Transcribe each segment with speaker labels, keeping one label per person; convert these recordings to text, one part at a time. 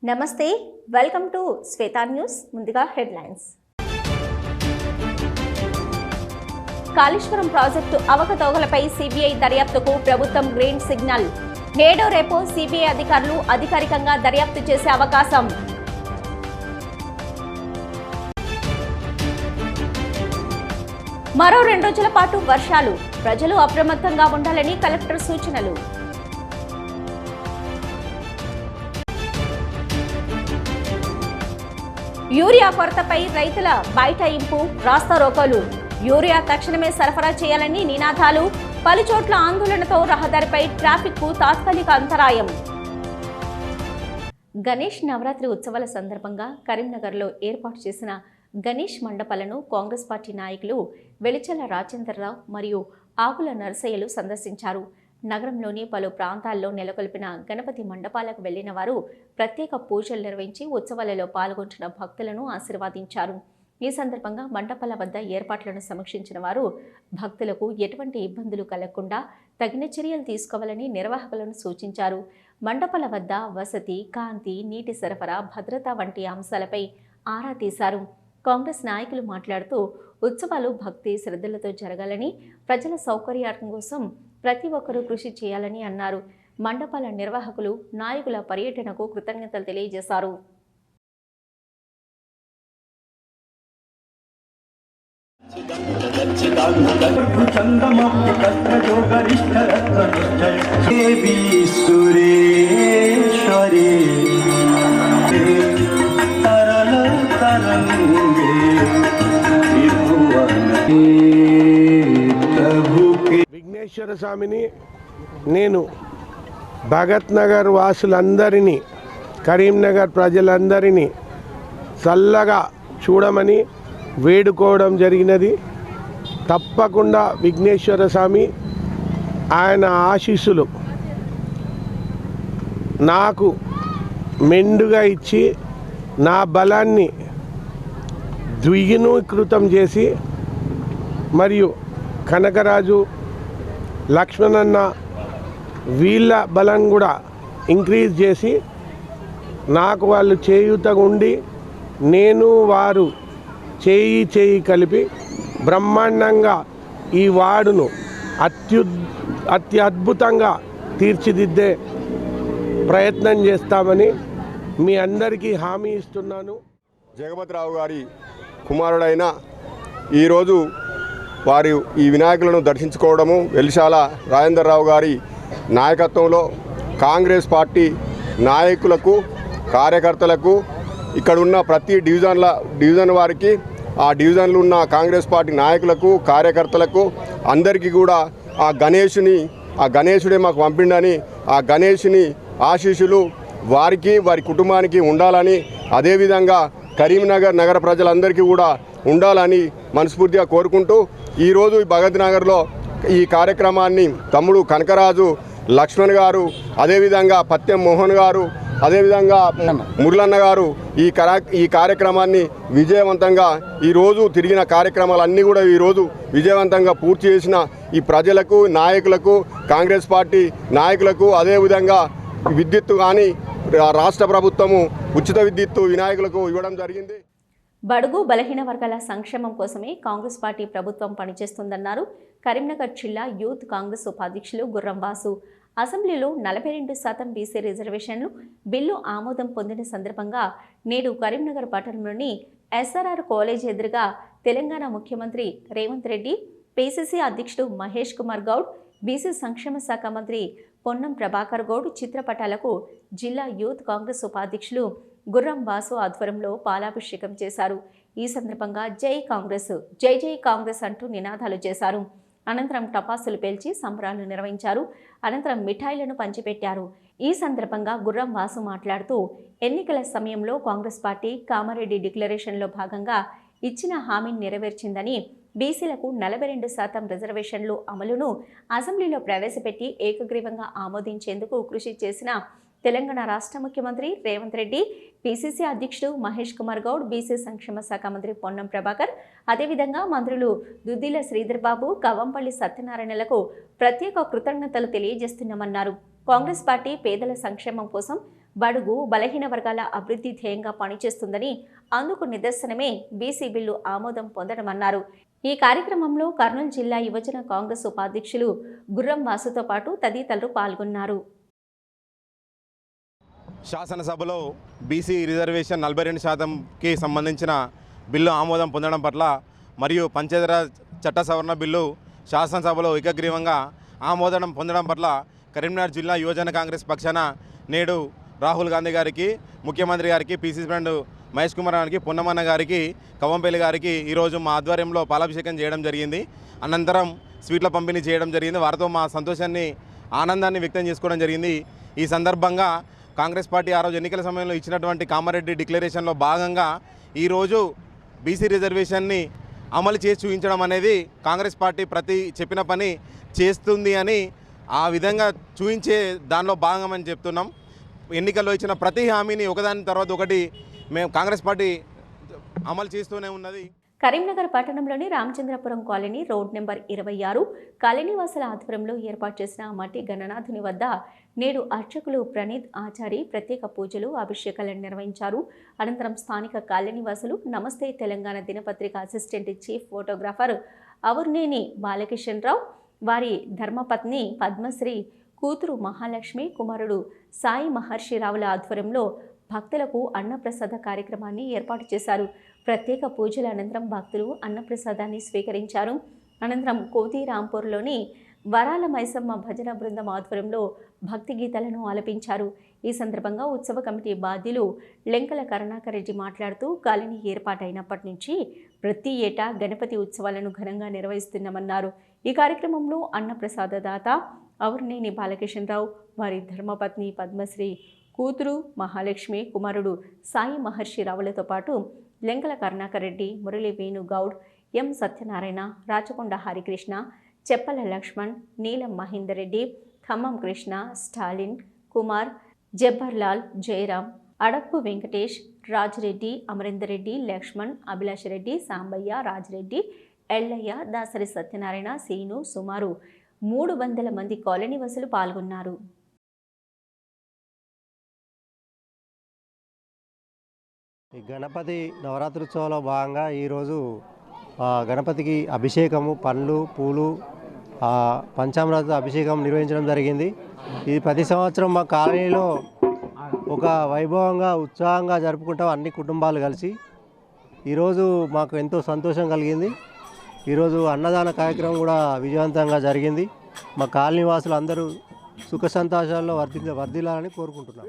Speaker 1: నమస్తే, welcome to Shweta news. ముందుగా headlines. Kaleshwaram project అవకతవకలపై CBI దర్యాప్తుకు ప్రభుత్వం గ్రీన్ సిగ్నల్. నేడో రేపో సిబిఐ అధికారులు అధికారికంగా దర్యాప్తు చేసే అవకాశం. మరో 2 రోజుల పాటు వర్షాలు, ప్రజలు అప్రమత్తంగా ఉండాలని కలెక్టర్ సూచనలు. యూరియా కొరతపై రైతుల బైఠాయింపు, రాస్తారోకోలు. యూరియా తక్షణమే సరఫరా చేయాలని నినాదాలు. పలుచోట్ల ఆందోళనతో రహదారిపై ట్రాఫిక్కు తాత్కాలిక అంతరాయం. గణేష్ నవరాత్రి ఉత్సవాల సందర్భంగా కరీంనగర్లో ఏర్పాటు చేసిన గణేష్ మండపాలను కాంగ్రెస్ పార్టీ నాయకులు వెలిచెల రాజేంద్రరావు మరియు ఆకుల నరసయ్యలు సందర్శించారు. నగరంలోని పలు ప్రాంతాల్లో నెలకొల్పిన గణపతి మండపాలకు వెళ్లిన వారు ప్రత్యేక పూజలు నిర్వహించి ఉత్సవాలలో పాల్గొంటున్న భక్తులను ఆశీర్వదించారు. ఈ సందర్భంగా మండపాల వద్ద ఏర్పాట్లను సమీక్షించిన వారు భక్తులకు ఎటువంటి ఇబ్బందులు కలగకుండా తగిన చర్యలు తీసుకోవాలని నిర్వాహకులను సూచించారు. మండపాల వద్ద వసతి, కాంతి, నీటి సరఫరా, భద్రత వంటి అంశాలపై ఆరా తీశారు. కాంగ్రెస్ నాయకులు మాట్లాడుతూ ఉత్సవాలు భక్తి శ్రద్ధలతో జరగాలని, ప్రజల సౌకర్యార్థం కోసం ప్రతి ఒక్కరూ కృషి చేయాలని అన్నారు. మండపాల నిర్వాహకులు నాయకుల పర్యటనకు కృతజ్ఞతలు తెలియజేశారు.
Speaker 2: విఘ్నేశ్వర స్వామిని నేను భగత్ నగర్ వాసులందరినీ, కరీంనగర్ ప్రజలందరినీ చల్లగా చూడమని వేడుకోవడం జరిగినది. తప్పకుండా విఘ్నేశ్వర స్వామి ఆయన ఆశీస్సులు నాకు మెండుగా ఇచ్చి నా బలాన్ని ద్విగుణీకృతం చేసి, మరియు కనకరాజు, లక్ష్మణన్న వీళ్ళ బలం కూడా ఇంక్రీజ్ చేసి నాకు వాళ్ళు చేయూతగా ఉండి నేను వారు చేయి కలిపి బ్రహ్మాండంగా ఈ వార్డును అత్యద్భుతంగా తీర్చిదిద్దే ప్రయత్నం చేస్తామని మీ అందరికీ హామీ ఇస్తున్నాను.
Speaker 3: జగపతిరావు గారి కుమారుడైన ఈరోజు వారి ఈ వినాయకులను దర్శించుకోవడము, వెలిశాల రాజేంద్రరావు గారి నాయకత్వంలో కాంగ్రెస్ పార్టీ నాయకులకు, కార్యకర్తలకు, ఇక్కడ ఉన్న ప్రతి డివిజన్ వారికి, ఆ డివిజన్లో ఉన్న కాంగ్రెస్ పార్టీ నాయకులకు, కార్యకర్తలకు అందరికీ కూడా ఆ గణేశుడే మాకు పంపిండని, ఆ గణేశుని ఆశీస్సులు వారికి, వారి కుటుంబానికి ఉండాలని, అదేవిధంగా కరీంనగర్ నగర ప్రజలందరికీ కూడా ఉండాలని మనస్ఫూర్తిగా కోరుకుంటూ ఈరోజు ఈ భగత్ నగర్లో ఈ కార్యక్రమాన్ని తమ్ముడు కనకరాజు, లక్ష్మణ్ గారు, అదేవిధంగా పత్యం మోహన్ గారు, అదేవిధంగా మురళన్న గారు ఈ కార్యక్రమాన్ని విజయవంతంగా ఈరోజు తిరిగిన కార్యక్రమాలన్నీ కూడా ఈరోజు విజయవంతంగా పూర్తి చేసిన ఈ ప్రజలకు, నాయకులకు, కాంగ్రెస్ పార్టీ నాయకులకు, అదేవిధంగా విద్యుత్తు కానీ రాష్ట్ర ప్రభుత్వము ఉచిత విద్యుత్తు వినాయకులకు ఇవ్వడం జరిగింది.
Speaker 1: బడుగు బలహీన వర్గాల సంక్షేమం కోసమే కాంగ్రెస్ పార్టీ ప్రభుత్వం పనిచేస్తుందన్నారు కరీంనగర్ జిల్లా యూత్ కాంగ్రెస్ ఉపాధ్యక్షులు గుర్రం వాసు. అసెంబ్లీలో 42% బీసీ రిజర్వేషన్లు బిల్లు ఆమోదం పొందిన సందర్భంగా నేడు కరీంనగర్ పట్టణంలోని ఎస్ఆర్ఆర్ కాలేజ్ ఎదురుగా తెలంగాణ ముఖ్యమంత్రి రేవంత్ రెడ్డి, పిసిసి అధ్యక్షుడు మహేష్ కుమార్ గౌడ్, బీసీ సంక్షేమ శాఖ మంత్రి పొన్నం ప్రభాకర్ గౌడ్ చిత్రపటాలకు జిల్లా యూత్ కాంగ్రెస్ ఉపాధ్యక్షులు గుర్రం వాసు ఆధ్వర్యంలో పాలాభిషేకం చేశారు. ఈ సందర్భంగా జై కాంగ్రెస్, జై జై కాంగ్రెస్ అంటూ నినాదాలు చేశారు. అనంతరం టపాసులు పేల్చి సంబరాలు నిర్వహించారు. అనంతరం మిఠాయిలను పంచిపెట్టారు. ఈ సందర్భంగా గుర్రం వాసు మాట్లాడుతూ ఎన్నికల సమయంలో కాంగ్రెస్ పార్టీ కామారెడ్డి డిక్లరేషన్లో భాగంగా ఇచ్చిన హామీని నెరవేర్చిందని, బీసీలకు 42% రిజర్వేషన్లు అమలును అసెంబ్లీలో ప్రవేశపెట్టి ఏకగ్రీవంగా ఆమోదించేందుకు కృషి చేసిన తెలంగాణ రాష్ట్ర ముఖ్యమంత్రి రేవంత్ రెడ్డి, పిసిసి అధ్యక్షుడు మహేష్ కుమార్ గౌడ్, బీసీ సంక్షేమ శాఖ మంత్రి పొన్నం ప్రభాకర్, అదేవిధంగా మంత్రులు దుద్దిల శ్రీధర్ బాబు, కవంపల్లి సత్యనారాయణలకు ప్రత్యేక కృతజ్ఞతలు తెలియజేస్తున్నామన్నారు. కాంగ్రెస్ పార్టీ పేదల సంక్షేమం కోసం బడుగు బలహీన వర్గాల అభివృద్ధి ధ్యేయంగా పనిచేస్తుందని, అందుకు నిదర్శనమే బీసీ బిల్లు ఆమోదం పొందడమన్నారు. ఈ కార్యక్రమంలో కర్నూలు జిల్లా యువజన కాంగ్రెస్ ఉపాధ్యక్షులు గుర్రం వాసుతో పాటు తదితరులు పాల్గొన్నారు.
Speaker 4: శాసనసభలో బీసీ రిజర్వేషన్ 42%కి సంబంధించిన బిల్లు ఆమోదం పొందడం పట్ల మరియు పంచాయతీరాజ్ చట్ట సవరణ బిల్లు శాసనసభలో ఏకగ్రీవంగా ఆమోదం పొందడం పట్ల కరీంనగర్ జిల్లా యువజన కాంగ్రెస్ పక్షాన నేడు రాహుల్ గాంధీ గారికి, ముఖ్యమంత్రి గారికి, పీసీసీ ప్రెసిడెంట్ మహేష్ కుమార్ గారికి, పొన్నమన్న గారికి, కవంపల్లి గారికి ఈరోజు మా ఆధ్వర్యంలో పాలాభిషేకం చేయడం జరిగింది. అనంతరం స్వీట్ల పంపిణీ చేయడం జరిగింది. వారితో మా సంతోషాన్ని, ఆనందాన్ని వ్యక్తం చేసుకోవడం జరిగింది. ఈ సందర్భంగా కాంగ్రెస్ పార్టీ ఆ రోజు ఎన్నికల సమయంలో ఇచ్చినటువంటి కామారెడ్డి డిక్లరేషన్లో భాగంగా ఈరోజు బీసీ రిజర్వేషన్ని అమలు చేసి చూపించడం అనేది కాంగ్రెస్ పార్టీ ప్రతి చెప్పిన పని చేస్తుంది అని ఆ విధంగా చూపించే దానిలో భాగమని చెప్తున్నాం. ఎన్నికల్లో ఇచ్చిన ప్రతి హామీని ఒకదాని తర్వాత ఒకటి మేము కాంగ్రెస్ పార్టీ అమలు చేస్తూనే ఉన్నది.
Speaker 1: కరీంనగర్ పట్టణంలోని రామచంద్రపురం కాలనీ రోడ్ నెంబర్ 26 కాలనీవాసుల ఆధ్వర్యంలో ఏర్పాటు చేసిన మట్టి గణనాథుని వద్ద నేడు అర్చకులు ప్రణీత్ ఆచారి ప్రత్యేక పూజలు, అభిషేకాలను నిర్వహించారు. అనంతరం స్థానిక కాలనీవాసులు నమస్తే తెలంగాణ దినపత్రిక అసిస్టెంట్ చీఫ్ ఫోటోగ్రాఫర్ అవర్నేని బాలకిషన్ రావు, వారి ధర్మపత్ని పద్మశ్రీ, కూతురు మహాలక్ష్మి, కుమారుడు సాయి మహర్షి రావుల ఆధ్వర్యంలో భక్తులకు అన్నప్రసాద కార్యక్రమాన్ని ఏర్పాటు చేశారు. ప్రత్యేక పూజల అనంతరం భక్తులు అన్నప్రసాదాన్ని స్వీకరించారు. అనంతరం కోతిరాంపూర్లోని వరాల మైసమ్మ భజన బృందం ఆధ్వర్యంలో భక్తి గీతాలను ఆలపించారు. ఈ సందర్భంగా ఉత్సవ కమిటీ బాధ్యులు లెంకల కరుణాకర్ రెడ్డి మాట్లాడుతూ, కాలనీ ఏర్పాటైనప్పటి నుంచి ప్రతి ఏటా గణపతి ఉత్సవాలను ఘనంగా నిర్వహిస్తున్నామన్నారు. ఈ కార్యక్రమంలో అన్నప్రసాద దాత అవర్నేని బాలకిషన్ రావు, వారి ధర్మపత్ని పద్మశ్రీ, కూతురు మహాలక్ష్మి, కుమారుడు సాయి మహర్షి రావులతో పాటు లెంకల కరుణాకర్ రెడ్డి, మురళి వేణుగౌడ్, ఎం సత్యనారాయణ, రాచకొండ హరికృష్ణ, చెప్పల లక్ష్మణ్, నీలం మహేందర్ రెడ్డి, ఖమ్మం కృష్ణ, స్టాలిన్, కుమార్, జబ్బర్లాల్, జయరాం, అడప్పు వెంకటేష్, రాజిరెడ్డి, అమరేందర్ రెడ్డి, లక్ష్మణ్, అభిలాష్ రెడ్డి, సాంబయ్య, రాజిరెడ్డి, ఎల్లయ్య, దాసరి సత్యనారాయణ, సీను, సుమారు 300 మంది కాలనీవాసులు పాల్గొన్నారు.
Speaker 5: ఈ గణపతి నవరాత్రోత్సవంలో భాగంగా ఈరోజు గణపతికి అభిషేకము, పండ్లు, పూలు, పంచామృత అభిషేకం నిర్వహించడం జరిగింది. ఇది ప్రతి సంవత్సరం మా కాలనీలో ఒక వైభవంగా, ఉత్సాహంగా జరుపుకుంటాం అన్ని కుటుంబాలు కలిసి. ఈరోజు మాకు ఎంతో సంతోషం కలిగింది. ఈరోజు అన్నదాన కార్యక్రమం కూడా విజయవంతంగా జరిగింది. మా కాలనీ వాసులు అందరూ సుఖ సంతోషాల్లో వర్ధిల్లాలని కోరుకుంటున్నాం.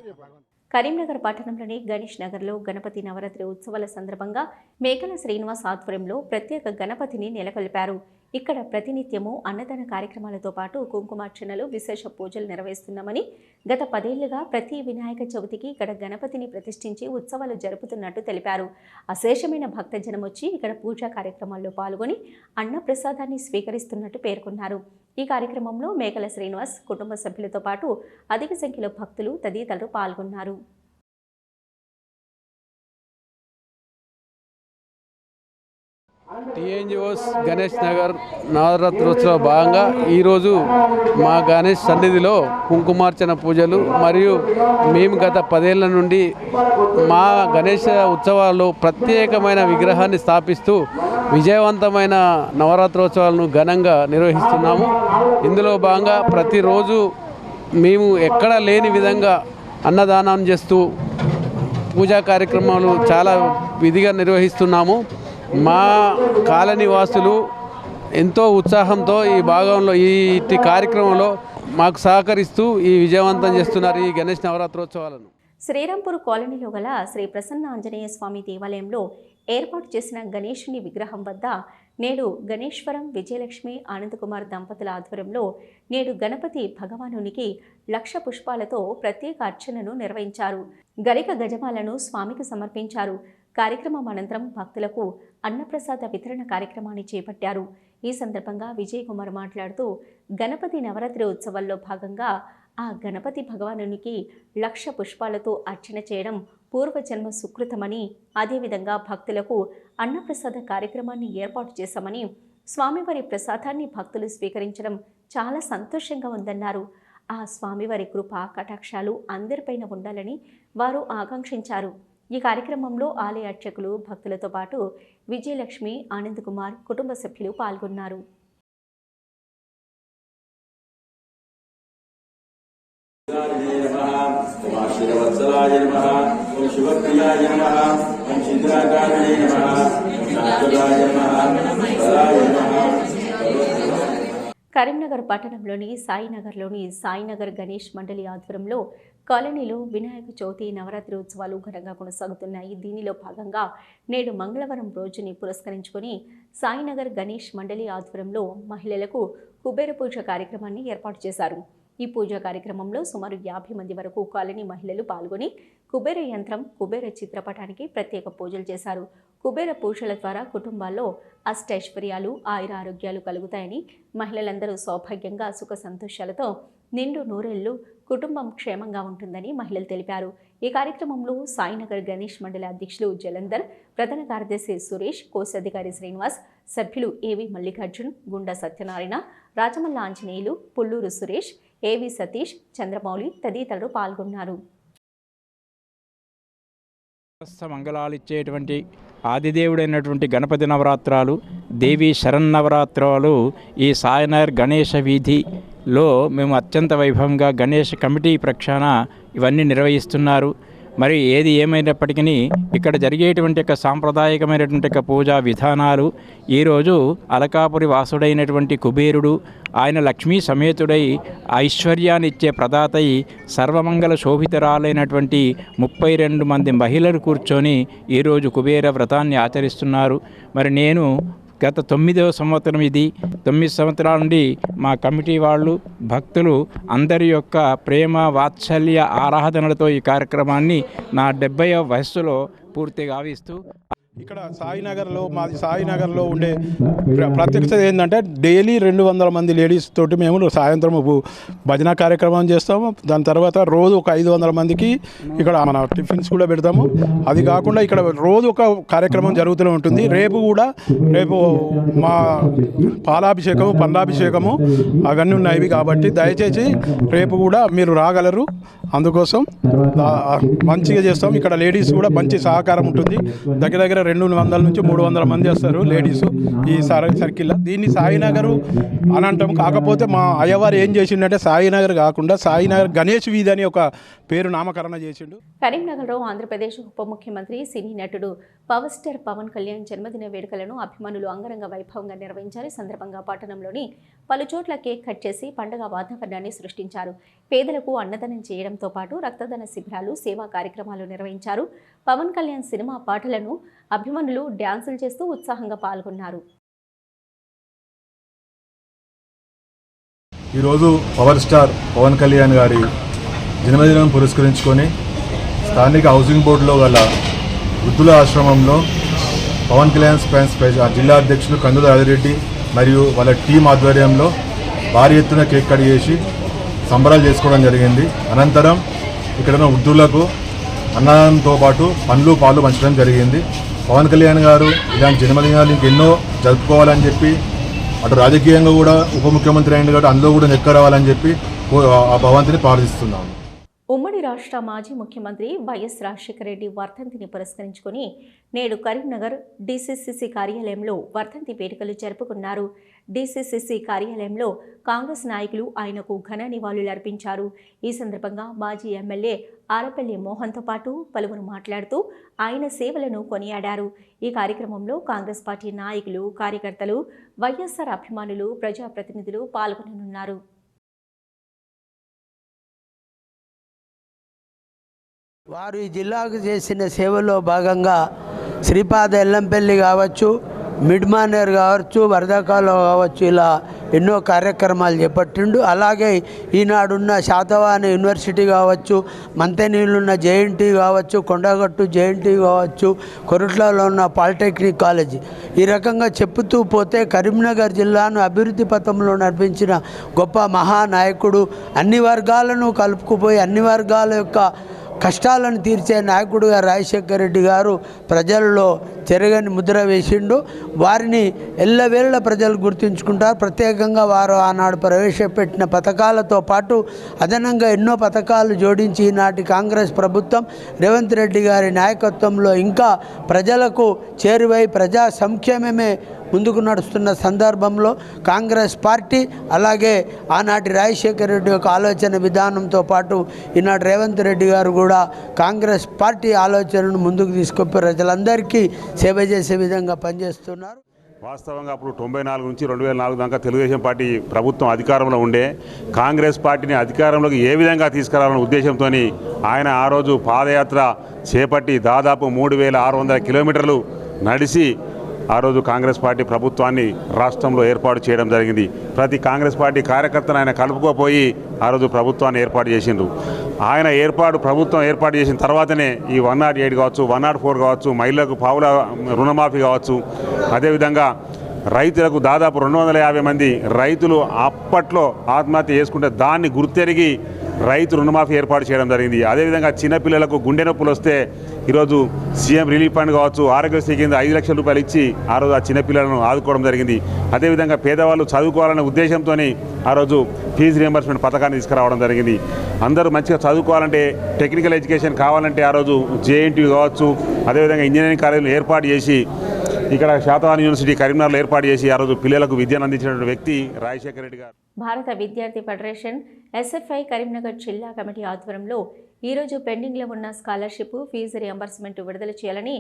Speaker 1: కరీంనగర్ పట్టణంలోని గణేష్ నగర్లో గణపతి నవరాత్రి ఉత్సవాల సందర్భంగా మేకల శ్రీనివాస్ ఆధ్వర్యంలో ప్రత్యేక గణపతిని నెలకొల్పారు. ఇక్కడ ప్రతినిత్యము అన్నదాన కార్యక్రమాలతో పాటు కుంకుమార్చనలు, విశేష పూజలు నిర్వహిస్తున్నామని, గత 10 ఏళ్లుగా ప్రతి వినాయక చవితికి ఇక్కడ గణపతిని ప్రతిష్ఠించి ఉత్సవాలు జరుపుతున్నట్టు తెలిపారు. అశేషమైన భక్తజనం వచ్చి ఇక్కడ పూజా కార్యక్రమాల్లో పాల్గొని అన్నప్రసాదాన్ని స్వీకరిస్తున్నట్టు పేర్కొన్నారు. ఈ కార్యక్రమంలో మేకల శ్రీనివాస్ కుటుంబ సభ్యులతో పాటు అధిక సంఖ్యలో భక్తులు తదితరులు పాల్గొన్నారు.
Speaker 6: టీఎన్జిఓస్ గణేష్ నగర్ నవరాత్రోత్సవ భాగంగా ఈరోజు మా గణేష్ సన్నిధిలో కుంకుమార్చన పూజలు మరియు మేము గత 10 ఏళ్ల నుండి మా గణేష్ ఉత్సవాల్లో ప్రత్యేకమైన విగ్రహాన్ని స్థాపిస్తూ విజయవంతమైన నవరాత్రోత్సవాలను ఘనంగా నిర్వహిస్తున్నాము. ఇందులో భాగంగా ప్రతిరోజు మేము ఎక్కడా లేని విధంగా అన్నదానం చేస్తూ పూజా కార్యక్రమాలు చాలా విధిగా నిర్వహిస్తున్నాము. మా కాలనీ వాసులు ఎంతో ఉత్సాహంతో ఈ భాగంలో ఈ కార్యక్రమంలో మాకు సహకరిస్తూ ఈ విజయవంతం చేస్తున్నారు ఈ గణేష్ నవరాత్రోత్సవాలను.
Speaker 1: శ్రీరాంపూర్ కాలనీలో గల శ్రీ ప్రసన్న ఆంజనేయ స్వామి దేవాలయంలో ఏర్పాటు చేసిన గణేశుని విగ్రహం వద్ద నేడు గణేశ్వరం, విజయలక్ష్మి, ఆనందకుమార్ దంపతుల ఆధ్వర్యంలో నేడు గణపతి భగవానునికి 1,00,000 పుష్పాలతో ప్రత్యేక అర్చనను నిర్వహించారు. గరిక గజమాలను స్వామికి సమర్పించారు. కార్యక్రమం అనంతరం భక్తులకు అన్నప్రసాద వితరణ కార్యక్రమాన్ని చేపట్టారు. ఈ సందర్భంగా విజయ్ కుమార్ మాట్లాడుతూ, గణపతి నవరాత్రి ఉత్సవాల్లో భాగంగా ఆ గణపతి భగవానునికి 1,00,000 పుష్పాలతో అర్చన చేయడం పూర్వజన్మ సుకృతమని, అదేవిధంగా భక్తులకు అన్నప్రసాద కార్యక్రమాన్ని ఏర్పాటు చేశామని, స్వామివారి ప్రసాదాన్ని భక్తులు స్వీకరించడం చాలా సంతోషంగా ఉందన్నారు. ఆ స్వామివారి కృప కటాక్షాలు అందరిపైన ఉండాలని వారు ఆకాంక్షించారు. ఈ కార్యక్రమంలో ఆలయ అర్చకులు, భక్తులతో పాటు విజయలక్ష్మి, ఆనంద్ కుమార్ కుటుంబ సభ్యులు పాల్గొన్నారు. కరీంనగర్ పట్టణంలోని సాయినగర్ గణేష్ మండలి ఆధ్వర్యంలో కాలనీలో వినాయక చవితి నవరాత్రి ఉత్సవాలు ఘనంగా కొనసాగుతున్నాయి. దీనిలో భాగంగా నేడు మంగళవారం రోజుని పురస్కరించుకొని సాయినగర్ గణేష్ మండలి ఆధ్వర్యంలో మహిళలకు కుబేర పూజ కార్యక్రమాన్ని ఏర్పాటు చేశారు. ఈ పూజా కార్యక్రమంలో సుమారు 50 మంది వరకు కాలనీ మహిళలు పాల్గొని కుబేర యంత్రం, కుబేర చిత్రపటానికి ప్రత్యేక పూజలు చేశారు. కుబేర పూజల ద్వారా కుటుంబాల్లో అష్టైశ్వర్యాలు, ఆయురారోగ్యాలు కలుగుతాయని, మహిళలందరూ సౌభాగ్యంగా, సుఖ సంతోషాలతో నిండు నూరేళ్లు కుటుంబం క్షేమంగా ఉంటుందని మహిళలు తెలిపారు. ఈ కార్యక్రమంలో సాయినగర్ గణేష్ మండలి అధ్యక్షులు జలంధర్, ప్రధాన కార్యదర్శి సురేష్, కోశాధికారి శ్రీనివాస్, సభ్యులు ఏవి మల్లికార్జున్, గుండా సత్యనారాయణ, రాజమల్ల ఆంజనేయులు, పుల్లూరు సురేష్, ఏవి సతీష్, చంద్రమౌళి తదితరులు పాల్గొన్నారు.
Speaker 7: మంగళాలు ఇచ్చేటువంటి ఆదిదేవుడైనటువంటి గణపతి నవరాత్రాలు, దేవీ శరన్నవరాత్రాలు ఈ సాయినగర్ గణేష వీధిలో మేము అత్యంత వైభవంగా గణేష్ కమిటీ ప్రక్షాళన ఇవన్నీ నిర్వహిస్తున్నారు. మరి ఏది ఏమైనప్పటికీ ఇక్కడ జరిగేటువంటి యొక్క సాంప్రదాయకమైనటువంటి పూజా విధానాలు ఈరోజు అలకాపురి వాసుడైనటువంటి కుబేరుడు, ఆయన లక్ష్మీ సమేతుడై ఐశ్వర్యాన్ని ఇచ్చే ప్రదాతై సర్వమంగళ శోభితరాలైనటువంటి 32 మంది మహిళలు కూర్చొని ఈరోజు కుబేర వ్రతాన్ని ఆచరిస్తున్నారు. మరి నేను గత 9వ సంవత్సరం ఇది. 9 సంవత్సరాల నుండి మా కమిటీ వాళ్ళు, భక్తులు అందరి యొక్క ప్రేమ, వాత్సల్య, ఆరాధనలతో ఈ కార్యక్రమాన్ని నా 70వ వయస్సులో పూర్తిగా గావిస్తూ
Speaker 8: ఇక్కడ మాది సాయినగర్లో ఉండే ప్రత్యేకత ఏంటంటే డైలీ 200 మంది లేడీస్ తోటి మేము సాయంత్రం భజన కార్యక్రమం చేస్తాము. దాని తర్వాత రోజు ఒక 500 మందికి ఇక్కడ మన టిఫిన్స్ కూడా పెడతాము. అది కాకుండా ఇక్కడ రోజు ఒక కార్యక్రమం జరుగుతూనే ఉంటుంది. రేపు మా పాలాభిషేకము, పండాభిషేకము అవన్నీ ఉన్నాయి కాబట్టి దయచేసి రేపు కూడా మీరు రాగలరు. అందుకోసం మంచిగా చేస్తాం. ఇక్కడ లేడీస్ కూడా మంచి సహకారం ఉంటుంది. దగ్గర 200 నుంచి 300 మంది వస్తారు లేడీస్ ఈ సర్కిల్లో. దీన్ని సాయినగర్ అని అంటాం. కాకపోతే మా అయ్యవారు ఏం చేసిండంటే సాయినగర్ కాకుండా సాయినగర్ గణేష్ వీధి అని ఒక పేరు నామకరణ చేసిండు.
Speaker 1: కరీంనగర్లో ఆంధ్రప్రదేశ్ ఉప ముఖ్యమంత్రి, సినీ నటుడు పవర్ స్టార్ పవన్ కళ్యాణ్ జన్మదిన వేడుకలను అభిమానులు అంగరంగ వైభవంగా నిర్వహించారు. ఈ సందర్భంగా పట్టణంలోని పలు చోట్ల కేక్ కట్ చేసి పండుగ వాతావరణాన్ని సృష్టించారు. పేదలకు అన్నదానం చేయడంతో పాటు రక్తదాన శిబిరాలు, సేవా కార్యక్రమాలు నిర్వహించారు. పవన్ కళ్యాణ్ సినిమా పాటలను అభిమానులు డ్యాన్సులు చేస్తూ ఉత్సాహంగా పాల్గొన్నారు.
Speaker 9: ఈరోజు పవర్ స్టార్ పవన్ కళ్యాణ్ గారి జన్మదినం పురస్కరించుకొని స్థానిక హౌసింగ్ బోర్డులో గల వృద్ధుల ఆశ్రమంలో పవన్ కళ్యాణ్ ఫ్యాన్స్ జిల్లా అధ్యక్షులు కందుల రాజిరెడ్డి మరియు వాళ్ళ టీం ఆధ్వర్యంలో భారీ ఎత్తున కేక్ కట్ చేసి సంబరాలు చేసుకోవడం జరిగింది. అనంతరం ఇక్కడ ఉన్న వృద్ధులకు అన్నదానంతో పాటు పండ్లు, పాలు పంచడం జరిగింది. పవన్ కళ్యాణ్ గారు ఇలాంటి జన్మదినాలు ఇంకెన్నో జరుపుకోవాలని చెప్పి, అటు రాజకీయంగా కూడా ఉప ముఖ్యమంత్రి అయిన కాబట్టి అందులో కూడా నెక్క రావాలని చెప్పి ఆ భగవంతుని ప్రార్థిస్తున్నాము.
Speaker 1: ఉమ్మడి రాష్ట్ర మాజీ ముఖ్యమంత్రి వైఎస్ రాజశేఖర రెడ్డి వర్ధంతిని పురస్కరించుకొని నేడు కరీంనగర్ డీసీసీసీ కార్యాలయంలో వర్ధంతి వేడుకలు జరుపుకున్నారు. డీసీసీసీ కార్యాలయంలో కాంగ్రెస్ నాయకులు ఆయనకు ఘన నివాళులర్పించారు. ఈ సందర్భంగా మాజీ ఎమ్మెల్యే ఆలపల్లి మోహన్తో పాటు పలువురు మాట్లాడుతూ ఆయన సేవలను కొనియాడారు. ఈ కార్యక్రమంలో కాంగ్రెస్ పార్టీ నాయకులు, కార్యకర్తలు, వైఎస్ఆర్ అభిమానులు, ప్రజాప్రతినిధులు పాల్గొననున్నారు.
Speaker 10: వారు ఈ జిల్లాకు చేసిన సేవలో భాగంగా శ్రీపాద ఎల్లంపల్లి కావచ్చు, మిడ్మానేర్ కావచ్చు, వరదకాలు కావచ్చు, ఇలా ఎన్నో కార్యక్రమాలు చేపట్టిండు. అలాగే ఈనాడున్న శాతవాహన యూనివర్సిటీ కావచ్చు, మంతెనీళ్ళున్న జేఎన్టీ కావచ్చు, కొండగట్టు జేఎన్టీ కావచ్చు, కొరుట్లలో ఉన్న పాలిటెక్నిక్ కాలేజీ, ఈ రకంగా చెప్పుతూ పోతే కరీంనగర్ జిల్లాను అభివృద్ధి పథంలో నడిపించిన గొప్ప మహానాయకుడు. అన్ని వర్గాలను కలుపుకుపోయి అన్ని వర్గాల యొక్క కష్టాలను తీర్చే నాయకుడిగా రాజశేఖర రెడ్డి గారు ప్రజల్లో చెరగని ముద్ర వేసిండు. వారిని ఎల్లవేళ ప్రజలు గుర్తుంచుకుంటారు. ప్రత్యేకంగా వారు ఆనాడు ప్రవేశపెట్టిన పథకాలతో పాటు అదనంగా ఎన్నో పథకాలు జోడించి ఈనాటి కాంగ్రెస్ ప్రభుత్వం రేవంత్ రెడ్డి గారి నాయకత్వంలో ఇంకా ప్రజలకు చేరువై ప్రజా సంక్షేమమే ముందుకు నడుస్తున్న సందర్భంలో కాంగ్రెస్ పార్టీ అలాగే ఆనాటి రాజశేఖర రెడ్డి యొక్క ఆలోచన విధానంతో పాటు ఈనాటి రేవంత్ రెడ్డి గారు కూడా కాంగ్రెస్ పార్టీ ఆలోచనను ముందుకు తీసుకొని ప్రజలందరికీ సేవ చేసే విధంగా పనిచేస్తున్నారు.
Speaker 11: వాస్తవంగా అప్పుడు 94 నుంచి 2004 దాకా తెలుగుదేశం పార్టీ ప్రభుత్వం అధికారంలో ఉండే. కాంగ్రెస్ పార్టీని అధికారంలోకి ఏ విధంగా తీసుకురావాలనే ఉద్దేశంతో ఆయన ఆ రోజు పాదయాత్ర చేపట్టి దాదాపు 3600 కిలోమీటర్లు నడిచి ఆ రోజు కాంగ్రెస్ పార్టీ ప్రభుత్వాన్ని రాష్ట్రంలో ఏర్పాటు చేయడం జరిగింది. ప్రతి కాంగ్రెస్ పార్టీ కార్యకర్తను ఆయన కలుపుకోపోయి ఆ రోజు ప్రభుత్వాన్ని ఏర్పాటు చేసిండ్రు. ఆయన ప్రభుత్వం ఏర్పాటు చేసిన తర్వాతనే ఈ 108 కావచ్చు, 104 కావచ్చు, మహిళలకు పావుల రుణమాఫీ కావచ్చు, అదేవిధంగా రైతులకు దాదాపు 250 మంది రైతులు అప్పట్లో ఆత్మహత్య చేసుకుంటే దాన్ని గుర్తెరిగి రైతు రుణమాఫీ ఏర్పాటు చేయడం జరిగింది. అదేవిధంగా చిన్నపిల్లలకు గుండె నొప్పులు వస్తే ఈరోజు సీఎం రిలీఫ్ ఫండ్ కావచ్చు, ఆరోగ్యశ్రీ కింద 5 లక్షల రూపాయలు ఇచ్చి ఆ రోజు ఆ చిన్నపిల్లలను ఆదుకోవడం జరిగింది. అదేవిధంగా పేదవాళ్ళు చదువుకోవాలనే ఉద్దేశంతో ఆ రోజు ఫీజు రియంబర్స్మెంట్ పథకాన్ని తీసుకురావడం జరిగింది. అందరూ మంచిగా చదువుకోవాలంటే, టెక్నికల్ ఎడ్యుకేషన్ కావాలంటే ఆ రోజు జేఎన్టీయూ కావచ్చు, అదేవిధంగా ఇంజనీరింగ్ కాలేజీలు ఏర్పాటు చేసి ఇక్కడ శాతవాహన యూనివర్సిటీ కరీంనగర్లో ఏర్పాటు చేసి ఆ రోజు పిల్లలకు విద్యను అందించినటువంటి వ్యక్తి రాజశేఖర రెడ్డి గారు.
Speaker 1: భారత విద్యార్థి ఫెడరేషన్ ఎస్ఎఫ్ఐ కరీంనగర్ జిల్లా కమిటీ ఆధ్వర్యంలో ఈరోజు పెండింగ్లో ఉన్న స్కాలర్షిప్ ఫీజు రియంబర్స్మెంట్ విడుదల చేయాలని,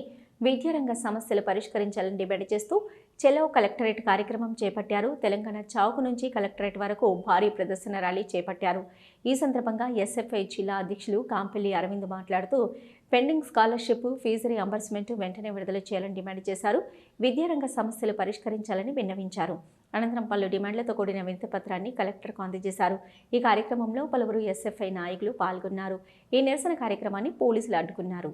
Speaker 1: విద్యారంగ సమస్యలు పరిష్కరించాలని డిమాండ్ చేస్తూ చెలో కలెక్టరేట్ కార్యక్రమం చేపట్టారు. తెలంగాణ చౌక్ నుంచి కలెక్టరేట్ వరకు భారీ ప్రదర్శన ర్యాలీ చేపట్టారు. ఈ సందర్భంగా ఎస్ఎఫ్ఐ జిల్లా అధ్యక్షులు కాంపల్లి అరవింద్ మాట్లాడుతూ పెండింగ్ స్కాలర్షిప్ ఫీజు రియంబర్స్మెంట్ వెంటనే విడుదల చేయాలని డిమాండ్ చేశారు. విద్యారంగ సమస్యలు పరిష్కరించాలని విన్నవించారు. అనంతరం పలు డిమాండ్లతో కూడిన వినతిపత్రాన్ని కలెక్టర్కు అందజేశారు. ఈ కార్యక్రమంలో పలువురు ఎస్ఎఫ్ఐ నాయకులు పాల్గొన్నారు. ఈ నిరసన కార్యక్రమాన్ని పోలీసులు అడ్డుకున్నారు.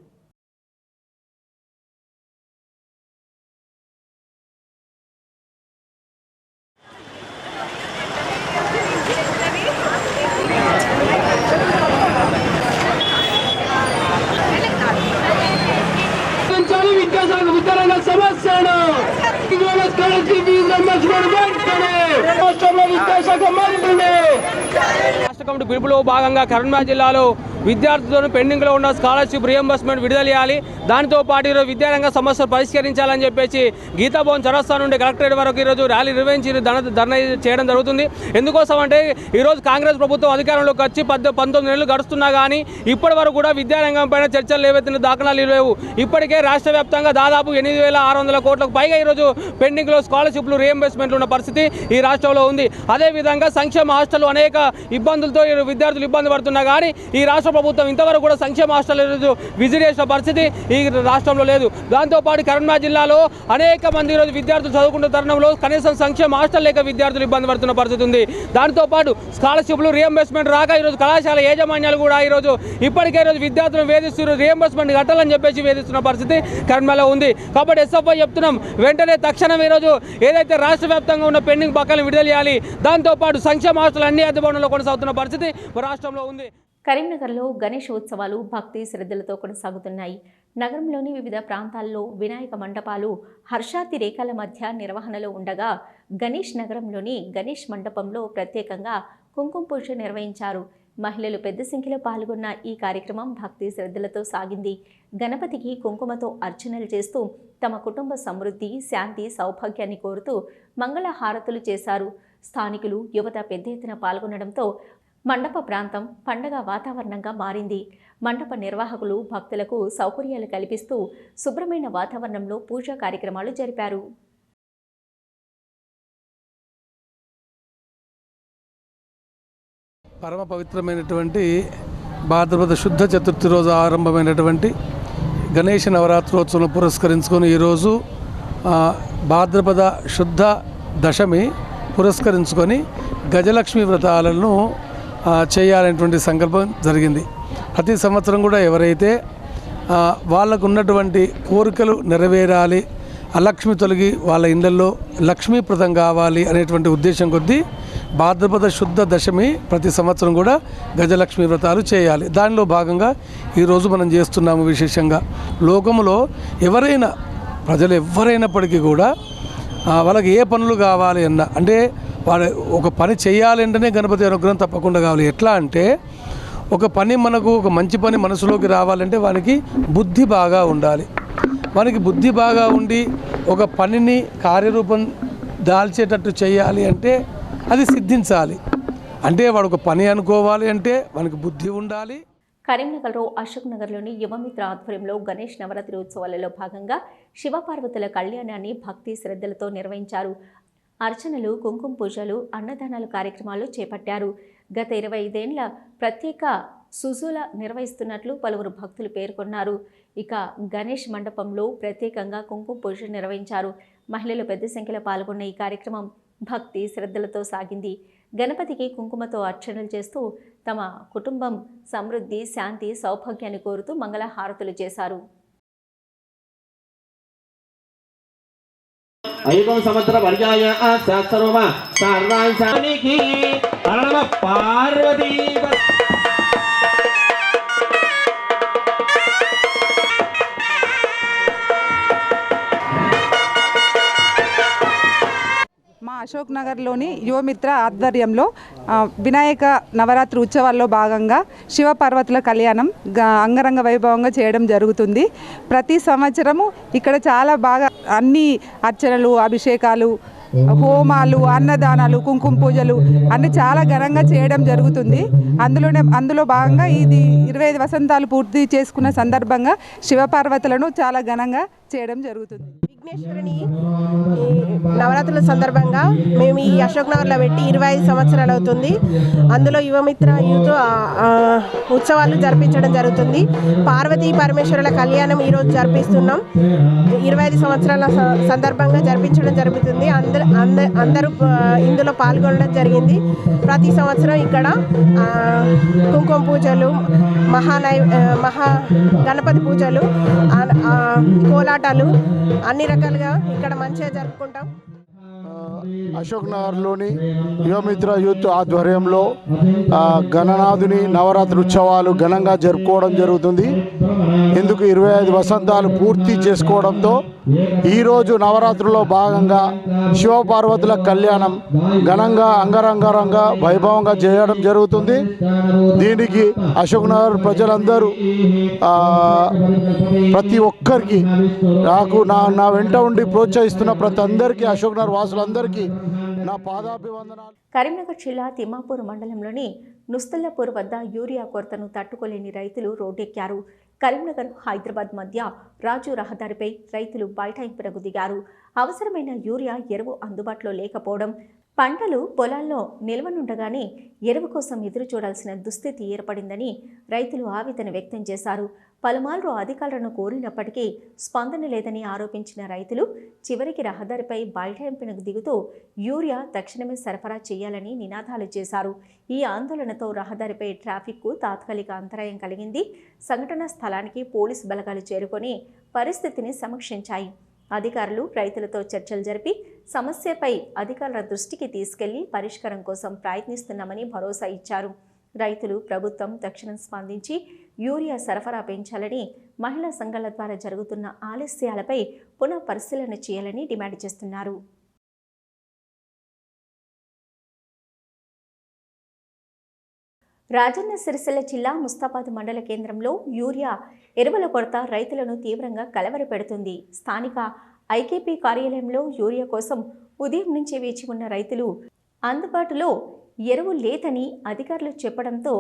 Speaker 12: రాష్ట్ర కమిటీ పిలుపులో భాగంగా కరీంనగర్ జిల్లాలో విద్యార్థులను పెండింగ్లో ఉన్న స్కాలర్షిప్ రియంబర్స్మెంట్ విడుదల చేయాలి, దానితో పాటు ఈరోజు విద్యారంగ సమస్యలు పరిష్కరించాలని చెప్పేసి గీతాభవన్ చౌరస్తా నుండి కలెక్టరేట్ వరకు ఈరోజు ర్యాలీ నిర్వహించి ధర్నా చేయడం జరుగుతుంది. ఎందుకోసం అంటే ఈరోజు కాంగ్రెస్ ప్రభుత్వం అధికారంలోకి వచ్చి 19 నెలలు గడుస్తున్నా కానీ ఇప్పటి వరకు కూడా విద్యారంగం పైన చర్చలు లేవెత్తిన దాఖలాలు లేవు. ఇప్పటికే రాష్ట్ర వ్యాప్తంగా దాదాపు 8,600 కోట్లకు పైగా ఈరోజు పెండింగ్లో స్కాలర్షిప్లు రియంబర్స్మెంట్లు ఉన్న పరిస్థితి ఈ రాష్ట్రంలో ఉంది. అదేవిధంగా సంక్షేమ హాస్టల్ అనేక ఇబ్బందులతో విద్యార్థులు ఇబ్బంది పడుతున్నా కానీ ఈ రాష్ట్ర ప్రభుత్వం ఇంతవరకు కూడా సంక్షేమ హాస్టల్ విజిట్ చేసిన పరిస్థితి ఈ రాష్ట్రంలో లేదు. దాంతోపాటు కరీంనగర్ జిల్లాలో అనేక మంది ఈరోజు విద్యార్థులు చదువుకున్న తరుణంలో కనీసం సంక్షేమ హాస్టల్ లేక విద్యార్థులు ఇబ్బంది పడుతున్న పరిస్థితి ఉంది. దాంతోపాటు స్కాలర్షిప్లు రియంబర్స్మెంట్ రాక ఈరోజు కళాశాల యాజమాన్యాలు కూడా ఈరోజు ఇప్పటికే ఈరోజు విద్యార్థులను వేధిస్తున్నారు, రియంబర్స్మెంట్ కట్టాలని చెప్పేసి వేధిస్తున్న పరిస్థితి కరీంనగర్లో ఉంది. కాబట్టి ఎస్ఎఫ్ఐ చెప్తున్నాం, వెంటనే తక్షణం ఈరోజు ఏదైతే రాష్ట్ర వ్యాప్తంగా ఉన్న పెండింగ్ బకాయిలను విడుదల చేయాలి. దాంతోపాటు సంక్షేమ హాస్టల్ అన్ని అద్దెభవనంలో కొనసాగుతున్న పరిస్థితి రాష్ట్రంలో ఉంది.
Speaker 1: కరీంనగర్లో గణేష్ ఉత్సవాలు భక్తి శ్రద్ధలతో కొనసాగుతున్నాయి. నగరంలోని వివిధ ప్రాంతాల్లో వినాయక మండపాలు హర్షాతిరేకాల మధ్య నిర్వహణలో ఉండగా గణేష్ నగరంలోని గణేష్ మండపంలో ప్రత్యేకంగా కుంకుమ పూజ నిర్వహించారు. మహిళలు పెద్ద సంఖ్యలో పాల్గొన్న ఈ కార్యక్రమం భక్తి శ్రద్ధలతో సాగింది. గణపతికి కుంకుమతో అర్చనలు చేస్తూ తమ కుటుంబ సమృద్ధి, శాంతి, సౌభాగ్యాన్ని కోరుతూ మంగళ హారతులు చేశారు. స్థానికులు, యువత పెద్ద ఎత్తున పాల్గొనడంతో మండప ప్రాంతం పండగ వాతావరణంగా మారింది. మండప నిర్వాహకులు భక్తులకు సౌకర్యాలు కల్పిస్తూ శుభ్రమైన వాతావరణంలో పూజా కార్యక్రమాలు జరిపారు.
Speaker 6: పరమ పవిత్రమైనటువంటి భాద్రపద శుద్ధ చతుర్థి రోజు ఆరంభమైనటువంటి గణేష నవరాత్రోత్సవం పురస్కరించుకొని ఈరోజు భాద్రపద శుద్ధ దశమి పురస్కరించుకొని గజలక్ష్మి వ్రతాలను చేయాలనేటువంటి సంకల్పం జరిగింది. ప్రతి సంవత్సరం కూడా ఎవరైతే వాళ్ళకు ఉన్నటువంటి కోరికలు నెరవేరాలి, అలక్ష్మి తొలగి వాళ్ళ ఇళ్లలో లక్ష్మీప్రదం కావాలి అనేటువంటి ఉద్దేశం కొద్దీ భాద్రపద శుద్ధ దశమి ప్రతి సంవత్సరం కూడా గజలక్ష్మి వ్రతాలు చేయాలి. దానిలో భాగంగా ఈరోజు మనం చేస్తున్నాము. విశేషంగా లోకములో ఎవరైనా ప్రజలు ఎవరైనప్పటికీ కూడా వాళ్ళకి ఏ పనులు కావాలి అన్న అంటే వాడు ఒక పని చేయాలి అంటేనే గణపతి అనుగ్రహం తప్పకుండా కావాలి. ఎట్లా అంటే ఒక పని మనకు ఒక మంచి పని మనసులోకి రావాలంటే వానికి బుద్ధి బాగా ఉండాలి. వానికి బుద్ధి బాగా ఉండి ఒక పనిని కార్యరూపం దాల్చేటట్టు చేయాలి అంటే అది సిద్ధించాలి. అంటే వాడు ఒక పని అనుకోవాలి అంటే వానికి బుద్ధి ఉండాలి.
Speaker 1: కరీంనగర్లో అశోక్ నగర్లోని యువమిత్ర ఆధ్వర్యంలో గణేష్ నవరాత్రి ఉత్సవాలలో భాగంగా శివపార్వతుల కళ్యాణాన్ని భక్తి శ్రద్ధలతో నిర్వహించారు. అర్చనలు, కుంకుమ పూజలు, అన్నదానాలు కార్యక్రమాలు చేపట్టారు. గత 25 ఏళ్ల ప్రత్యేక సుజుల నిర్వహిస్తున్నట్లు పలువురు భక్తులు పేర్కొన్నారు. ఇక గణేష్ మండపంలో ప్రత్యేకంగా కుంకుమ పూజ నిర్వహించారు. మహిళలు పెద్ద సంఖ్యలో పాల్గొన్న ఈ కార్యక్రమం భక్తి శ్రద్ధలతో సాగింది. గణపతికి కుంకుమతో అర్చనలు చేస్తూ తమ కుటుంబం సమృద్ధి, శాంతి, సౌభాగ్యాన్ని కోరుతూ మంగళహారతులు చేశారు.
Speaker 13: ఐకం సంవత్సర పర్యాయ శాస్త్రమ సర్వానికి పార్వతీ
Speaker 14: మా అశోక్ నగర్లోని యువమిత్ర ఆధ్వర్యంలో వినాయక నవరాత్రి ఉత్సవాల్లో భాగంగా శివపార్వతుల కళ్యాణం అంగరంగ వైభవంగా చేయడం జరుగుతుంది. ప్రతి సంవత్సరము ఇక్కడ చాలా బాగా అన్ని అర్చనలు, అభిషేకాలు, హోమాలు, అన్నదానాలు, కుంకుమ పూజలు అన్ని చాలా ఘనంగా చేయడం జరుగుతుంది. అందులో భాగంగా ఇది 25 వసంతాలు పూర్తి చేసుకున్న సందర్భంగా శివపార్వతులను చాలా ఘనంగా చేయడం జరుగుతుంది.
Speaker 15: విఘ్నేశ్వరుని నవరాత్రుల సందర్భంగా మేము ఈ అశోక్ నగర్లో పెట్టి 25 సంవత్సరాలు అవుతుంది. అందులో యువమిత్ర యూత్ ఉత్సవాలు జరిపించడం జరుగుతుంది. పార్వతీ పరమేశ్వరుల కళ్యాణం ఈరోజు జరిపిస్తున్నాం. 25 సంవత్సరాల సందర్భంగా జరిపించడం జరుగుతుంది. అందరూ ఇందులో పాల్గొనడం జరిగింది. ప్రతి సంవత్సరం ఇక్కడ కుంకుమ పూజలు, మహా గణపతి పూజలు, కోలాటాలు అన్ని రకాలుగా ఇక్కడ మంచిగా జరుపుకుంటాం.
Speaker 16: అశోక్ నగర్లోని యువమిత్ర యూత్ ఆధ్వర్యంలో గణనాథుని నవరాత్రి ఉత్సవాలు ఘనంగా జరుపుకోవడం జరుగుతుంది. ఇందుకు 25 వసంతాలు పూర్తి చేసుకోవడంతో ఈరోజు నవరాత్రుల్లో భాగంగా శివపార్వతుల కళ్యాణం ఘనంగా అంగరంగరంగా వైభవంగా చేయడం జరుగుతుంది. దీనికి అశోక్ నగర్ ప్రజలందరూ ప్రతి ఒక్కరికి నా వెంట ఉండి ప్రోత్సహిస్తున్న ప్రతి అందరికీ అశోక్ నగర్ వాసులందరికీ నా పాదాభివందనాలు.
Speaker 1: కరీంనగర్ జిల్లా తిమ్మాపూర్ మండలంలోని నుస్తల్లపూర్ వద్ద యూరియా కొరతను తట్టుకోలేని రైతులు రోడ్డెక్కారు. కరీంనగర్, హైదరాబాద్ మధ్య రాజు రహదారిపై రైతులు బైఠాయింపునకు దిగారు. అవసరమైన యూరియా ఎరువు అందుబాటులో లేకపోవడం, పంటలు పొలాల్లో నిల్వనుండగానే ఎరువు కోసం ఎదురు చూడాల్సిన దుస్థితి ఏర్పడిందని రైతులు ఆవేదన వ్యక్తం చేశారు. పలుమార్లు అధికారులను కోరినప్పటికీ స్పందన లేదని ఆరోపించిన రైతులు చివరికి రహదారిపై బైఠాయింపునకు దిగుతూ యూరియా తక్షణమే సరఫరా చేయాలని నినాదాలు చేశారు. ఈ ఆందోళనతో రహదారిపై ట్రాఫిక్కు తాత్కాలిక అంతరాయం కలిగింది. సంఘటనా స్థలానికి పోలీసు బలగాలు చేరుకొని పరిస్థితిని సమీక్షించాయి. అధికారులు రైతులతో చర్చలు జరిపి సమస్యపై అధికారుల దృష్టికి తీసుకెళ్లి పరిష్కారం కోసం ప్రయత్నిస్తున్నామని భరోసా ఇచ్చారు. రైతులు ప్రభుత్వం తక్షణం స్పందించి యూరియా సరఫరా పెంచాలని, మహిళా సంఘాల ద్వారా జరుగుతున్న ఆలస్యాలపై పునః పరిశీలన చేయాలని డిమాండ్ చేస్తున్నారు. రాజన్న సిరిసిల్ల జిల్లా ముస్తాబాద్ మండల కేంద్రంలో యూరియా ఎరువుల కొరత రైతులను తీవ్రంగా కలవరపెడుతుంది. స్థానిక ఐకేపీ కార్యాలయంలో యూరియా కోసం ఉదయం నుంచి వేచి ఉన్న రైతులు అందుబాటులో ఎరువు లేదని అధికారులు చెప్పడంతో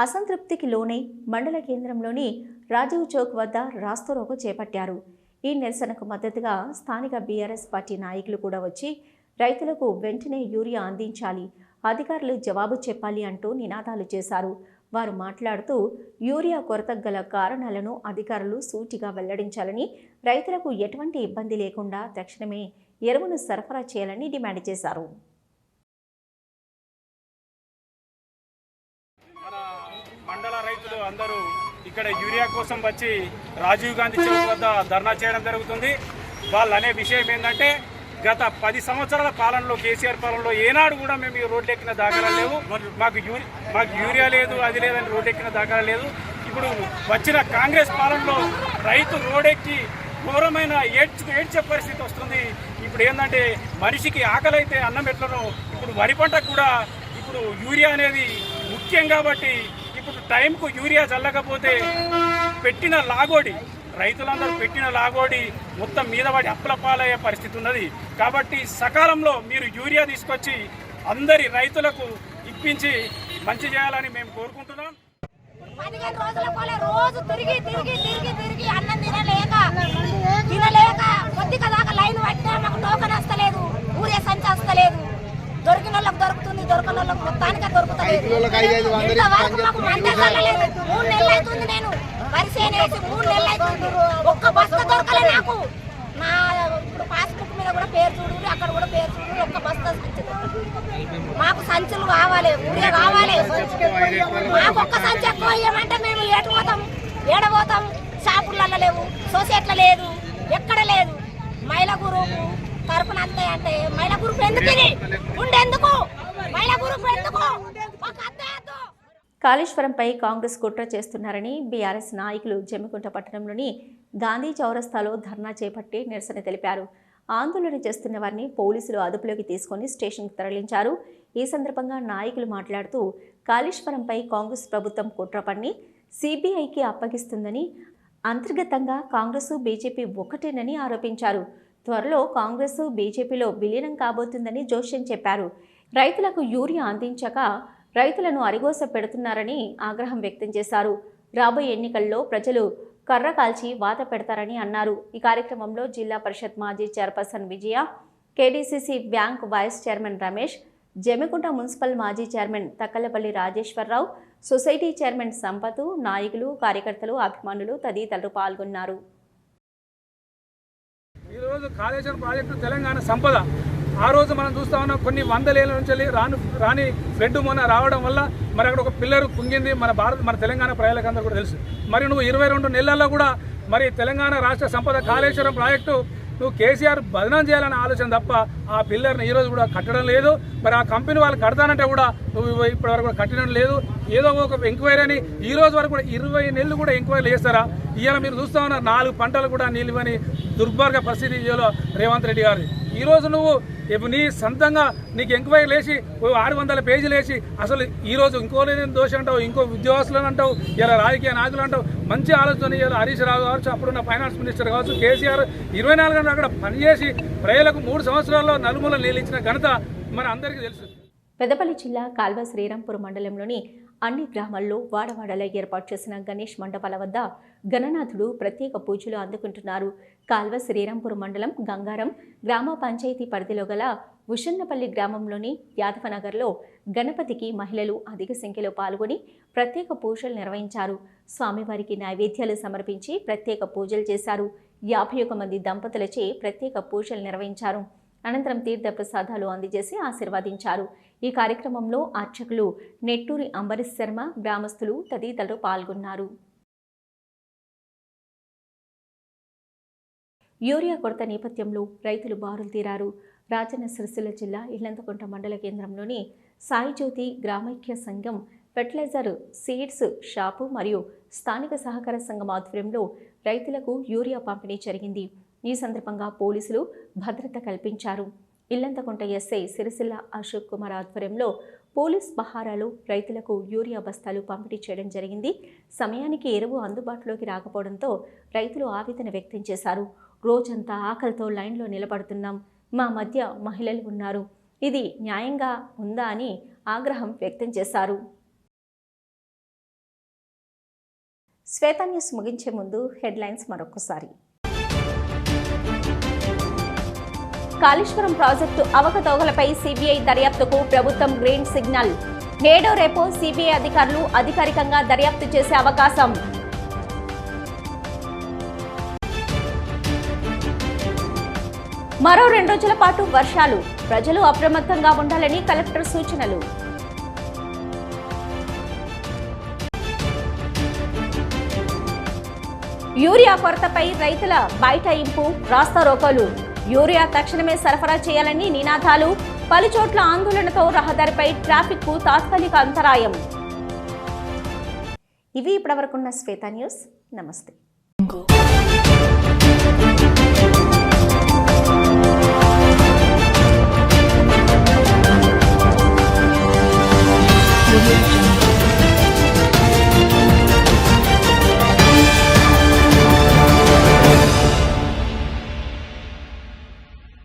Speaker 1: అసంతృప్తికి లోనై మండల కేంద్రంలోని రాజీవ్ చౌక్ వద్ద రాస్తారోకో చేపట్టారు. ఈ నిరసనకు మద్దతుగా స్థానిక బీఆర్ఎస్ పార్టీ నాయకులు కూడా వచ్చి రైతులకు వెంటనే యూరియా అందించాలి, అధికారులు జవాబు చెప్పాలి అంటూ నినాదాలు చేశారు. వారు మాట్లాడుతూ యూరియా కొరతకు గల కారణాలను అధికారులు సూటిగా వెల్లడించాలని, రైతులకు ఎటువంటి ఇబ్బంది లేకుండా తక్షణమే ఎరువును సరఫరా చేయాలని డిమాండ్ చేశారు.
Speaker 17: మండల రైతులు అందరూ ఇక్కడ యూరియా కోసం వచ్చి రాజీవ్ గాంధీ చౌక్ వద్ద ధర్నా చేయడం జరుగుతుంది. వాళ్ళు అనే విషయం ఏంటంటే గత 10 సంవత్సరాల పాలనలో కేసీఆర్ పాలనలో ఏనాడు కూడా మేము ఈ రోడ్డు ఎక్కిన దాఖలాలు లేవు. మాకు యూరియా లేదు, అది లేదని రోడ్డు ఎక్కిన దాఖలాలు లేదు. ఇప్పుడు వచ్చిన కాంగ్రెస్ పాలనలో రైతు రోడ్డెక్కి ఘోరమైన ఏడ్చే పరిస్థితి వస్తుంది. ఇప్పుడు ఏంటంటే మనిషికి ఆకలి అయితే అన్నం ఎట్లనో ఇప్పుడు వరి పంటకు కూడా ఇప్పుడు యూరియా అనేది ముఖ్యం. కాబట్టి ఇప్పుడు టైంకు యూరియా చల్లకపోతే పెట్టిన లాగోడి రైతులందరూ పెట్టిన లాగోడి మొత్తం మీద పడి అప్పుల పాలయ్యే పరిస్థితి ఉన్నది. కాబట్టి సకాలంలో మీరు యూరియా తీసుకొచ్చి అందరి రైతులకు ఇప్పించి మంచి చేయాలని మేము కోరుకుంటున్నాం.
Speaker 18: 15 రోజుల పోలే రోజు తిరిగి అన్నం తినలేక కొద్దిగా దాకా లైన్ పట్టినా మాకు టోకన్ వస్తలేదు, ఊరే సంచి వస్తలేదు. దొరికిన వాళ్ళకి దొరుకుతుంది, దొరకని వాళ్ళకి మొత్తానికే దొరుకుతలేదు. ఇంతవరకు మాకు మంట చల్లలేదు. 3 నెలలు అవుతుంది నేను వరిసేనేసి 3 నెలలు అవుతుంది. ఒక్క బస్తా దొరకలే నాకు. నా ఇప్పుడు పాస్బుక్ మీద కూడా పేరు చూడు, అక్కడ కూడా పేరు చూడు. ఒక్క బస్తా సంచి మాకు సంచులు కావాలి, ఊరే కావాలి. మాకు ఒక్క సంచి ఎక్కువ ఇవ్వమంటే మేము ఏడబోతాం. షాపులలో లేవు, సొసైటీలో లేదు, ఎక్కడ లేదు. మహిళా గ్రూపు తరపున వస్తాయి అంటే మహిళా గ్రూప్ ఎందుకు ఉండేందుకు? మహిళా గ్రూప్ ఎందుకు?
Speaker 1: కాళేశ్వరంపై కాంగ్రెస్ కుట్ర చేస్తున్నారని బీఆర్ఎస్ నాయకులు జమ్మికుంట పట్టణంలోని గాంధీ చౌరస్తాలో ధర్నా చేపట్టి నిరసన తెలిపారు. ఆందోళన చేస్తున్న వారిని పోలీసులు అదుపులోకి తీసుకొని స్టేషన్కు తరలించారు. ఈ సందర్భంగా నాయకులు మాట్లాడుతూ కాళేశ్వరంపై కాంగ్రెస్ ప్రభుత్వం కుట్ర పన్ని సిబిఐకి అప్పగిస్తుందని, అంతర్గతంగా కాంగ్రెస్ బీజేపీ ఒకటేనని ఆరోపించారు. త్వరలో కాంగ్రెస్ బీజేపీలో విలీనం కాబోతుందని జోష్యం చెప్పారు. రైతులకు యూరియా అందించక రైతులను అరిగోస పెడుతున్నారని ఆగ్రహం వ్యక్తం చేశారు. రాబోయే ఎన్నికల్లో ప్రజలు కర్ర కాల్చి వాత పెడతారని అన్నారు. ఈ కార్యక్రమంలో జిల్లా పరిషత్ మాజీ chairperson Vijaya, KDCC bank vice chairman Ramesh, Jammikunta municipal మాజీ chairman Takkalapalli Rajeshwararao, society chairman Sampath, నాయకులు, కార్యకర్తలు, అభిమానులు తదితరులు పాల్గొన్నారు.
Speaker 17: ఈరోజు కాళేశ్వరం ప్రాజెక్టు తెలంగాణ సంపద. ఆ రోజు మనం చూస్తా ఉన్నాం, కొన్ని వందల ఏళ్ళ నుంచి రాని ఫ్లడ్ మొన్న రావడం వల్ల మరి అక్కడ ఒక పిల్లరు కుంగింది. మన తెలంగాణ ప్రజలకందరూ కూడా తెలుసు. మరి నువ్వు 22 నెలల్లో కూడా మరి తెలంగాణ రాష్ట్ర సంపద కాళేశ్వరం ప్రాజెక్టు నువ్వు కేసీఆర్ బదనాం చేయాలనే ఆలోచన తప్ప ఆ పిల్లర్ని ఈరోజు కూడా కట్టడం లేదు. మరి ఆ కంపెనీ వాళ్ళు కడతానంటే కూడా నువ్వు ఇప్పటివరకు కూడా కట్టడం లేదు. ఏదో ఒక ఎంక్వైరీ అని ఈ రోజు వరకు కూడా 20 నెలలు కూడా ఎంక్వైరీలు చేస్తారా? ఇవాళ మీరు చూస్తా ఉన్నారు 4 పంటలు కూడా నీళ్ళు ఇవ్వని దుర్భాగ్య పరిస్థితి రేవంత్ రెడ్డి గారి. ఈరోజు నువ్వు నీ సొంతంగా నీకు ఎంక్వైరీలు వేసి 600 పేజీలు వేసి అసలు ఈరోజు ఇంకో దోషం అంటావు, ఇంకో ఉద్యోగస్తులను అంటావు, ఇలా రాజకీయ నాయకులు అంటావు. మంచి ఆలోచన ఇలా హరీష్ రావు కావచ్చు, అప్పుడున్న ఫైనాన్స్ మినిస్టర్ కావచ్చు, కేసీఆర్ 24 గంటలు అక్కడ పనిచేసి ప్రజలకు 3 సంవత్సరాల్లో నలుమూల నీళ్ళు ఇచ్చిన ఘనత మన అందరికీ తెలుసు.
Speaker 1: పెద్దపల్లి జిల్లా కాల్వ శ్రీరాంపూర్ మండలంలోని అన్ని గ్రామాల్లో వాడవాడలో ఏర్పాటు చేసిన గణేష్ మండపాల వద్ద గణనాథుడు ప్రత్యేక పూజలు అందుకుంటున్నారు. కాల్వ శ్రీరాంపూర్ మండలం గంగారం గ్రామ పంచాయతీ పరిధిలో గల ఉషన్నపల్లి గ్రామంలోని యాదవనగర్లో గణపతికి మహిళలు అధిక సంఖ్యలో పాల్గొని ప్రత్యేక పూజలు నిర్వహించారు. స్వామివారికి నైవేద్యాలు సమర్పించి ప్రత్యేక పూజలు చేశారు. 51 మంది దంపతులచే ప్రత్యేక పూజలు నిర్వహించారు. అనంతరం తీర్థ ప్రసాదాలు అందజేసి ఆశీర్వదించారు. ఈ కార్యక్రమంలో అర్చకులు నెట్టూరి అంబరీష్ శర్మ, గ్రామస్తులు తదితరులు పాల్గొన్నారు. యూరియా కొరత నేపథ్యంలో రైతులు బారులు తీరారు. రాజన్న సిరిసిల్ల జిల్లా ఇల్లంతకుంట మండల కేంద్రంలోని సాయిజ్యోతి గ్రామైక్య సంఘం ఫెర్టిలైజర్ సీడ్స్ షాపు మరియు స్థానిక సహకార సంఘం ఆధ్వర్యంలో రైతులకు యూరియా పంపిణీ జరిగింది. ఈ సందర్భంగా పోలీసులు భద్రత కల్పించారు. ఇల్లంతకుంట ఎస్ఐ సిరిసిల్ల అశోక్ కుమార్ ఆధ్వర్యంలో పోలీస్ పహారాలు రైతులకు యూరియా బస్తాలు పంపిణీ చేయడం జరిగింది. సమయానికి ఎరువు అందుబాటులోకి రాకపోవడంతో రైతులు ఆవేదన వ్యక్తం చేశారు. రోజంతా ఆకలితో లైన్లో నిలబడుతున్నాం, మా మధ్య మహిళలు ఉన్నారు, ఇది న్యాయంగా ఉందా అని ఆగ్రహం వ్యక్తం చేశారు. శ్వేత న్యూస్ ముగించే ముందు హెడ్లైన్స్ మరొకసారి. కాళేశ్వరం ప్రాజెక్టు అవకతవకలపై సిబిఐ దర్యాప్తుకు ప్రభుత్వం గ్రీన్ సిగ్నల్. నేడో రేపో సిబిఐ అధికారులు అధికారికంగా దర్యాప్తు చేసే అవకాశం. మరో 2 రోజుల పాటు వర్షాలు, ప్రజలు అప్రమత్తంగా ఉండాలని కలెక్టర్ సూచనలు. యూరియా కొరతపై రైతుల బైఠాయింపు, రాస్తారోకోలు. యూరియా తక్షణమే సరఫరా చేయాలని నినాదాలు, పలుచోట్ల ఆందోళనతో రహదారిపై ట్రాఫిక్కు తాత్కాలిక అంతరాయం. ఇవి ఇప్పటివరకున్న శ్వేత న్యూస్. నమస్తే.